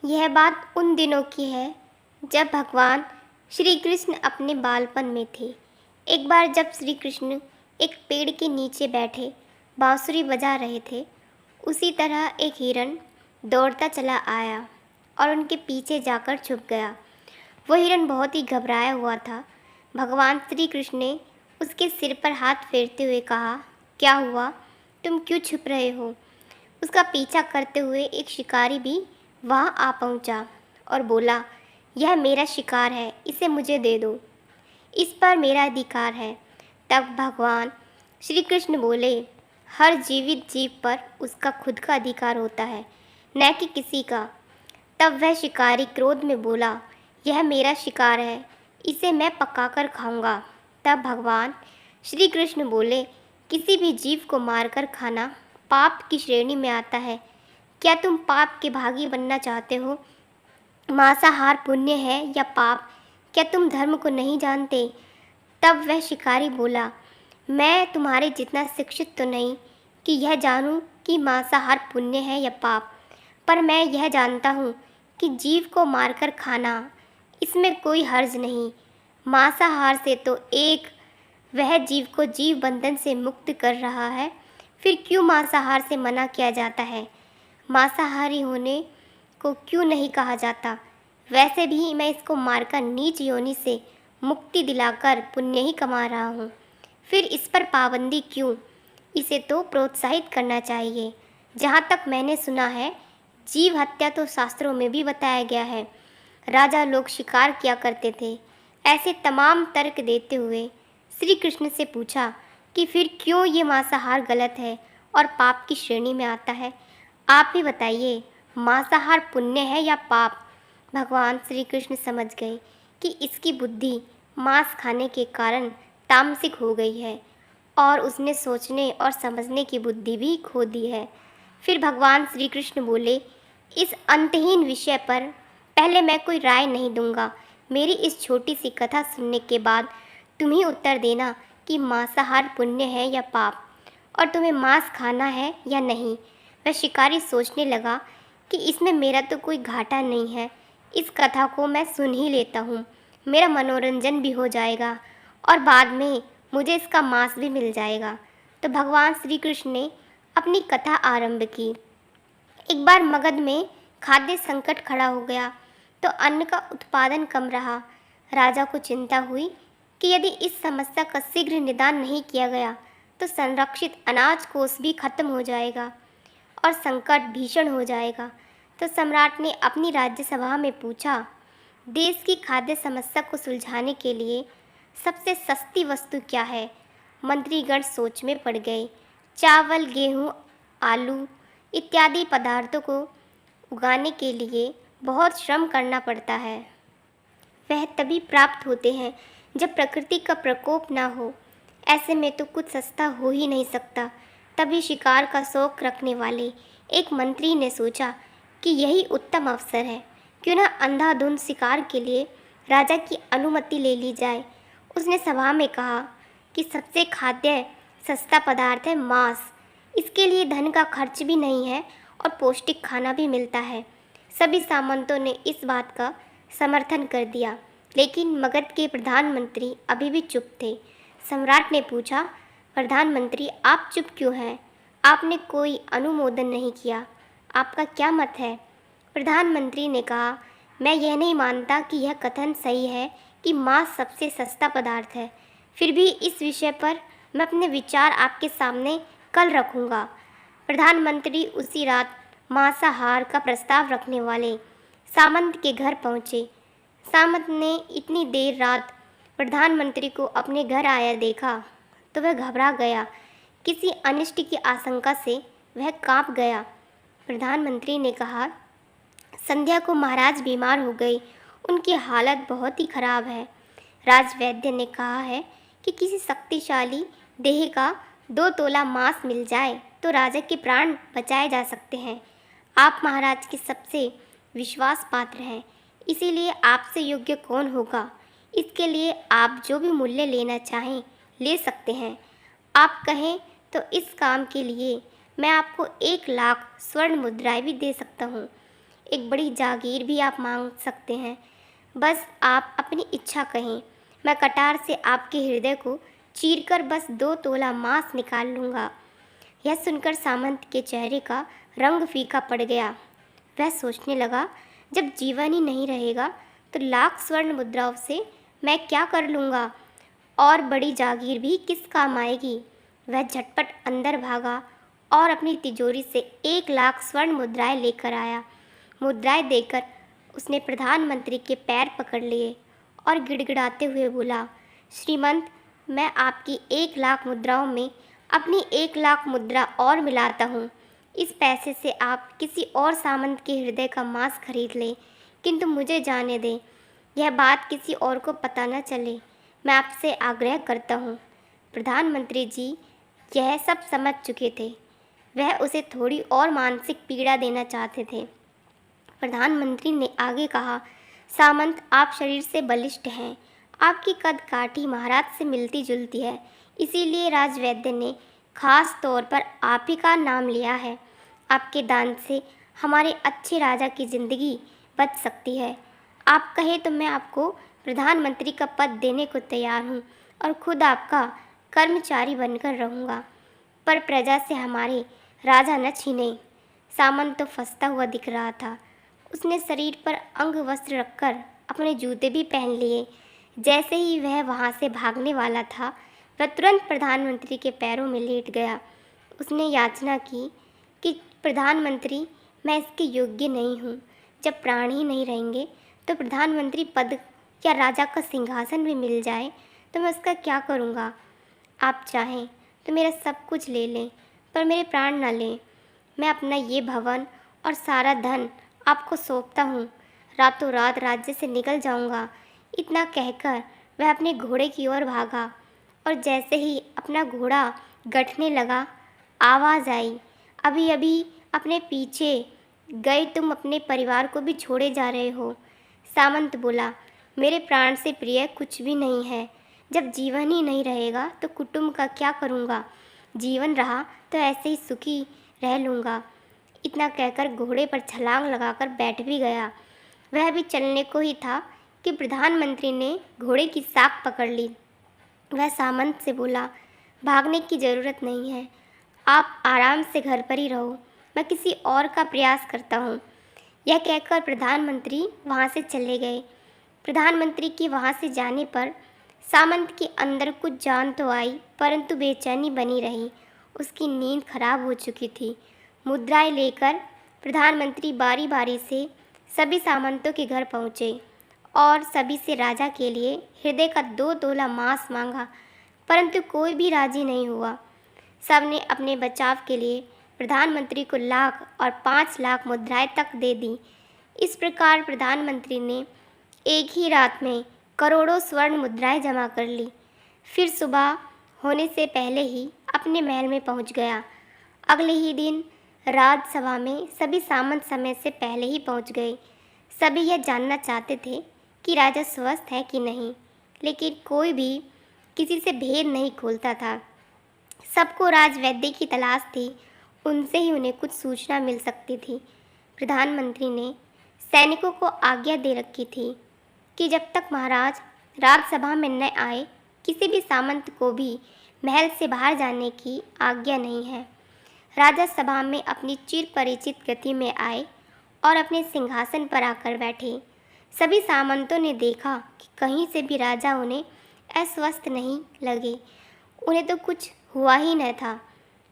यह बात उन दिनों की है जब भगवान श्री कृष्ण अपने बालपन में थे। एक बार जब श्री कृष्ण एक पेड़ के नीचे बैठे बांसुरी बजा रहे थे, उसी तरह एक हिरन दौड़ता चला आया और उनके पीछे जाकर छुप गया। वो हिरन बहुत ही घबराया हुआ था। भगवान श्री कृष्ण ने उसके सिर पर हाथ फेरते हुए कहा, क्या हुआ? तुम क्यों छुप रहे हो? उसका पीछा करते हुए एक शिकारी भी वहाँ आ पहुँचा और बोला, यह मेरा शिकार है, इसे मुझे दे दो, इस पर मेरा अधिकार है। तब भगवान श्री कृष्ण बोले, हर जीवित जीव पर उसका खुद का अधिकार होता है, न कि किसी का। तब वह शिकारी क्रोध में बोला, यह मेरा शिकार है, इसे मैं पकाकर खाऊंगा। तब भगवान श्री कृष्ण बोले, किसी भी जीव को मारकर खाना पाप की श्रेणी में आता है। क्या तुम पाप के भागी बनना चाहते हो? मांसाहार पुण्य है या पाप? क्या तुम धर्म को नहीं जानते? तब वह शिकारी बोला, मैं तुम्हारे जितना शिक्षित तो नहीं कि यह जानूं कि मांसाहार पुण्य है या पाप, पर मैं यह जानता हूँ कि जीव को मारकर खाना, इसमें कोई हर्ज नहीं। मांसाहार से तो एक वह जीव को जीव बंधन से मुक्त कर रहा है, फिर क्यों मांसाहार से मना किया जाता है? मांसाहारी होने को क्यों नहीं कहा जाता? वैसे भी मैं इसको मारकर नीच योनि से मुक्ति दिलाकर पुण्य ही कमा रहा हूँ, फिर इस पर पाबंदी क्यों? इसे तो प्रोत्साहित करना चाहिए। जहाँ तक मैंने सुना है, जीव हत्या तो शास्त्रों में भी बताया गया है। राजा लोग शिकार किया करते थे। ऐसे तमाम तर्क देते हुए श्री कृष्ण से पूछा कि फिर क्यों ये मांसाहार गलत है और पाप की श्रेणी में आता है? आप ही बताइए, मांसाहार पुण्य है या पाप? भगवान श्री कृष्ण समझ गए कि इसकी बुद्धि मांस खाने के कारण तामसिक हो गई है और उसने सोचने और समझने की बुद्धि भी खो दी है। फिर भगवान श्री कृष्ण बोले, इस अंतहीन विषय पर पहले मैं कोई राय नहीं दूंगा। मेरी इस छोटी सी कथा सुनने के बाद तुम ही उत्तर देना कि मांसाहार पुण्य है या पाप, और तुम्हें मांस खाना है या नहीं। वह शिकारी सोचने लगा कि इसमें मेरा तो कोई घाटा नहीं है, इस कथा को मैं सुन ही लेता हूँ, मेरा मनोरंजन भी हो जाएगा और बाद में मुझे इसका मांस भी मिल जाएगा। तो भगवान श्री कृष्ण ने अपनी कथा आरंभ की। एक बार मगध में खाद्य संकट खड़ा हो गया तो अन्न का उत्पादन कम रहा। राजा को चिंता हुई कि यदि इस समस्या का शीघ्र निदान नहीं किया गया तो संरक्षित अनाज कोष भी खत्म हो जाएगा और संकट भीषण हो जाएगा। तो सम्राट ने अपनी राज्यसभा में पूछा, देश की खाद्य समस्या को सुलझाने के लिए सबसे सस्ती वस्तु क्या है? मंत्रीगण सोच में पड़ गए। चावल, गेहूँ, आलू इत्यादि पदार्थों को उगाने के लिए बहुत श्रम करना पड़ता है। वह तभी प्राप्त होते हैं जब प्रकृति का प्रकोप ना हो। ऐसे में तो कुछ सस्ता हो ही नहीं सकता। तभी शिकार का शौक रखने वाले एक मंत्री ने सोचा कि यही उत्तम अवसर है, क्यों ना अंधाधुंध शिकार के लिए राजा की अनुमति ले ली जाए। उसने सभा में कहा कि सबसे खाद्य सस्ता पदार्थ है मांस। इसके लिए धन का खर्च भी नहीं है और पौष्टिक खाना भी मिलता है। सभी सामंतों ने इस बात का समर्थन कर दिया, लेकिन मगध के प्रधानमंत्री अभी भी चुप थे। सम्राट ने पूछा, प्रधानमंत्री आप चुप क्यों हैं? आपने कोई अनुमोदन नहीं किया, आपका क्या मत है? प्रधानमंत्री ने कहा, मैं यह नहीं मानता कि यह कथन सही है कि मांस सबसे सस्ता पदार्थ है। फिर भी इस विषय पर मैं अपने विचार आपके सामने कल रखूँगा। प्रधानमंत्री उसी रात मांसाहार का प्रस्ताव रखने वाले सामंत के घर पहुँचे। सामंत ने इतनी देर रात प्रधानमंत्री को अपने घर आया देखा तो वह घबरा गया। किसी अनिष्ट की आशंका से वह कांप गया। प्रधानमंत्री ने कहा, संध्या को महाराज बीमार हो गई, उनकी हालत बहुत ही खराब है। राजवैद्य ने कहा है कि किसी शक्तिशाली देह का 2 तोला मांस मिल जाए तो राजा के प्राण बचाए जा सकते हैं। आप महाराज के सबसे विश्वास पात्र हैं, इसीलिए आपसे योग्य कौन होगा? इसके लिए आप जो भी मूल्य लेना चाहें ले सकते हैं। आप कहें तो इस काम के लिए मैं आपको 1 लाख स्वर्ण मुद्राएं भी दे सकता हूँ। एक बड़ी जागीर भी आप मांग सकते हैं। बस आप अपनी इच्छा कहें, मैं कटार से आपके हृदय को चीरकर बस 2 तोला मांस निकाल लूँगा। यह सुनकर सामंत के चेहरे का रंग फीका पड़ गया। वह सोचने लगा, जब जीवन ही नहीं रहेगा तो लाख स्वर्ण मुद्राओं से मैं क्या कर लूँगा, और बड़ी जागीर भी किस काम आएगी। वह झटपट अंदर भागा और अपनी तिजोरी से 1 लाख स्वर्ण मुद्राएं लेकर आया। मुद्राएं देकर उसने प्रधानमंत्री के पैर पकड़ लिए और गिड़गिड़ाते हुए बोला, श्रीमंत, मैं आपकी 1 लाख मुद्राओं में अपनी 1 लाख मुद्रा और मिलाता हूँ। इस पैसे से आप किसी और सामंत के हृदय का मांस खरीद लें, किंतु मुझे जाने दें, यह बात किसी और को पता न चले। मैं आपसे आग्रह करता हूँ। प्रधानमंत्री जी यह सब समझ चुके थे। वह उसे थोड़ी और मानसिक पीड़ा देना चाहते थे। प्रधानमंत्री ने आगे कहा, सामंत, आप शरीर से बलिष्ठ हैं, आपकी कद काठी महाराज से मिलती जुलती है, इसीलिए राजवैद्य ने खास तौर पर आप ही का नाम लिया है। आपके दान से हमारे अच्छे राजा की जिंदगी बच सकती है। आप कहे तो मैं आपको प्रधानमंत्री का पद देने को तैयार हूँ और खुद आपका कर्मचारी बनकर रहूँगा, पर प्रजा से हमारे राजा न छीने। सामंत तो फंसता हुआ दिख रहा था। उसने शरीर पर अंग वस्त्र रखकर अपने जूते भी पहन लिए। जैसे ही वह वहाँ से भागने वाला था, वह तुरंत प्रधानमंत्री के पैरों में लेट गया। उसने याचना की कि प्रधानमंत्री, मैं इसके योग्य नहीं हूँ। जब प्राण ही नहीं रहेंगे तो प्रधानमंत्री पद या राजा का सिंहासन भी मिल जाए तो मैं उसका क्या करूँगा। आप चाहें तो मेरा सब कुछ ले लें, पर मेरे प्राण न लें। मैं अपना ये भवन और सारा धन आपको सौंपता हूँ। रातों रात राज्य से निकल जाऊँगा। इतना कहकर वह अपने घोड़े की ओर भागा और जैसे ही अपना घोड़ा गठने लगा, आवाज़ आई, अभी अभी अपने पीछे गए तुम अपने परिवार को भी छोड़े जा रहे हो। सामंत बोला, मेरे प्राण से प्रिय कुछ भी नहीं है। जब जीवन ही नहीं रहेगा तो कुटुंब का क्या करूँगा। जीवन रहा तो ऐसे ही सुखी रह लूँगा। इतना कहकर घोड़े पर छलांग लगाकर बैठ भी गया। वह भी चलने को ही था कि प्रधानमंत्री ने घोड़े की साख पकड़ ली। वह सामंत से बोला, भागने की ज़रूरत नहीं है, आप आराम से घर पर ही रहो, मैं किसी और का प्रयास करता हूँ। यह कहकर प्रधानमंत्री वहाँ से चले गए। प्रधानमंत्री के वहाँ से जाने पर सामंत के अंदर कुछ जान तो आई, परंतु बेचैनी बनी रही। उसकी नींद खराब हो चुकी थी। मुद्राएं लेकर प्रधानमंत्री बारी बारी से सभी सामंतों के घर पहुँचे और सभी से राजा के लिए हृदय का 2 तोला मांस मांगा, परंतु कोई भी राजी नहीं हुआ। सबने अपने बचाव के लिए प्रधानमंत्री को लाख और 5 लाख मुद्राएं तक दे दी। इस प्रकार प्रधानमंत्री ने एक ही रात में करोड़ों स्वर्ण मुद्राएं जमा कर ली। फिर सुबह होने से पहले ही अपने महल में पहुंच गया। अगले ही दिन राजसभा में सभी सामंत समय से पहले ही पहुंच गए। सभी यह जानना चाहते थे कि राजा स्वस्थ है कि नहीं, लेकिन कोई भी किसी से भेद नहीं खोलता था। सबको राजवैद्य की तलाश थी, उनसे ही उन्हें कुछ सूचना मिल सकती थी। प्रधानमंत्री ने सैनिकों को आज्ञा दे रखी थी कि जब तक महाराज राजसभा में न आए, किसी भी सामंत को भी महल से बाहर जाने की आज्ञा नहीं है। राजा सभा में अपनी चिर परिचित गति में आए और अपने सिंहासन पर आकर बैठे। सभी सामंतों ने देखा कि कहीं से भी राजा उन्हें अस्वस्थ नहीं लगे। उन्हें तो कुछ हुआ ही न था।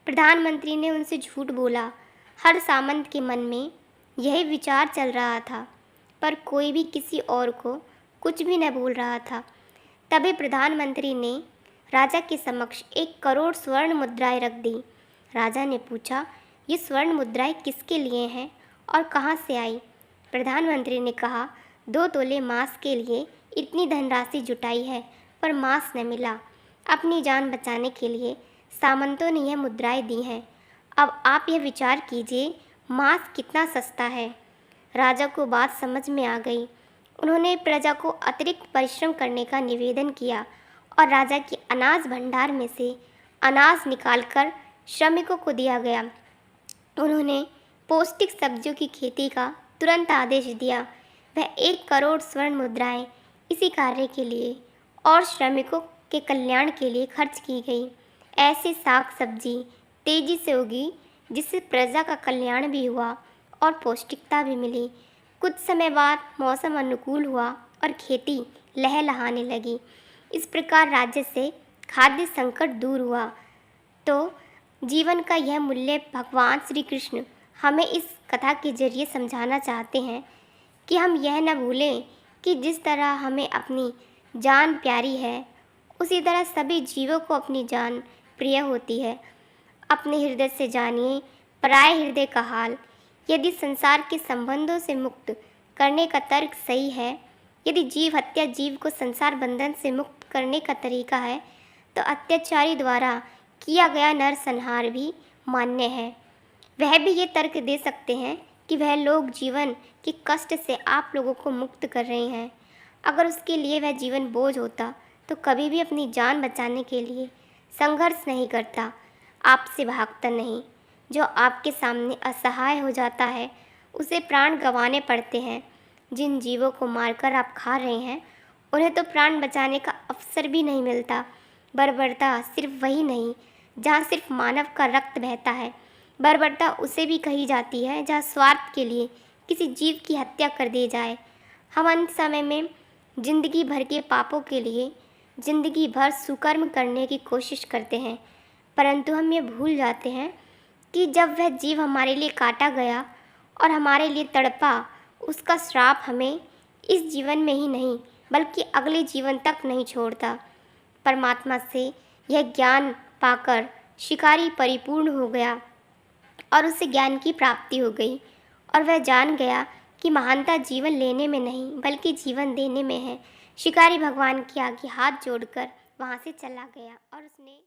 प्रधानमंत्री ने उनसे झूठ बोला। हर सामंत के मन में यही विचार चल रहा था, पर कोई भी किसी और को कुछ भी न बोल रहा था। तभी प्रधानमंत्री ने राजा के समक्ष 1 करोड़ स्वर्ण मुद्राएं रख दी। राजा ने पूछा, ये स्वर्ण मुद्राएं किसके लिए हैं और कहाँ से आई? प्रधानमंत्री ने कहा, 2 तोले मांस के लिए इतनी धनराशि जुटाई है, पर मांस न मिला। अपनी जान बचाने के लिए सामंतों ने यह मुद्राएं दी हैं। अब आप यह विचार कीजिए, मांस कितना सस्ता है। राजा को बात समझ में आ गई। उन्होंने प्रजा को अतिरिक्त परिश्रम करने का निवेदन किया और राजा के अनाज भंडार में से अनाज निकालकर श्रमिकों को दिया गया। उन्होंने पौष्टिक सब्जियों की खेती का तुरंत आदेश दिया। वह 1 करोड़ स्वर्ण मुद्राएं इसी कार्य के लिए और श्रमिकों के कल्याण के लिए खर्च की गई। ऐसी साग सब्जी तेजी से उगी जिससे प्रजा का कल्याण भी हुआ और पौष्टिकता भी मिली। कुछ समय बाद मौसम अनुकूल हुआ और खेती लहलहाने लगी। इस प्रकार राज्य से खाद्य संकट दूर हुआ। तो जीवन का यह मूल्य भगवान श्री कृष्ण हमें इस कथा के जरिए समझाना चाहते हैं कि हम यह न भूलें कि जिस तरह हमें अपनी जान प्यारी है, उसी तरह सभी जीवों को अपनी जान प्रिय होती है। अपने हृदय से जानिए पराये हृदय का हाल। यदि संसार के संबंधों से मुक्त करने का तर्क सही है, यदि जीव हत्या जीव को संसार बंधन से मुक्त करने का तरीका है, तो अत्याचारी द्वारा किया गया नरसंहार भी मान्य है। वह भी ये तर्क दे सकते हैं कि वह लोग जीवन के कष्ट से आप लोगों को मुक्त कर रहे हैं। अगर उसके लिए वह जीवन बोझ होता तो कभी भी अपनी जान बचाने के लिए संघर्ष नहीं करता, आपसे भागता नहीं। जो आपके सामने असहाय हो जाता है उसे प्राण गंवाने पड़ते हैं। जिन जीवों को मारकर आप खा रहे हैं उन्हें तो प्राण बचाने का अवसर भी नहीं मिलता। बर्बरता सिर्फ वही नहीं जहाँ सिर्फ मानव का रक्त बहता है, बर्बरता उसे भी कही जाती है जहाँ स्वार्थ के लिए किसी जीव की हत्या कर दी जाए। हम अंत समय में जिंदगी भर के पापों के लिए जिंदगी भर सुकर्म करने की कोशिश करते हैं, परंतु हम ये भूल जाते हैं कि जब वह जीव हमारे लिए काटा गया और हमारे लिए तड़पा, उसका श्राप हमें इस जीवन में ही नहीं बल्कि अगले जीवन तक नहीं छोड़ता। परमात्मा से यह ज्ञान पाकर शिकारी परिपूर्ण हो गया और उसे ज्ञान की प्राप्ति हो गई और वह जान गया कि महानता जीवन लेने में नहीं बल्कि जीवन देने में है। शिकारी भगवान के आगे हाथ जोड़कर वहाँ से चला गया और उसने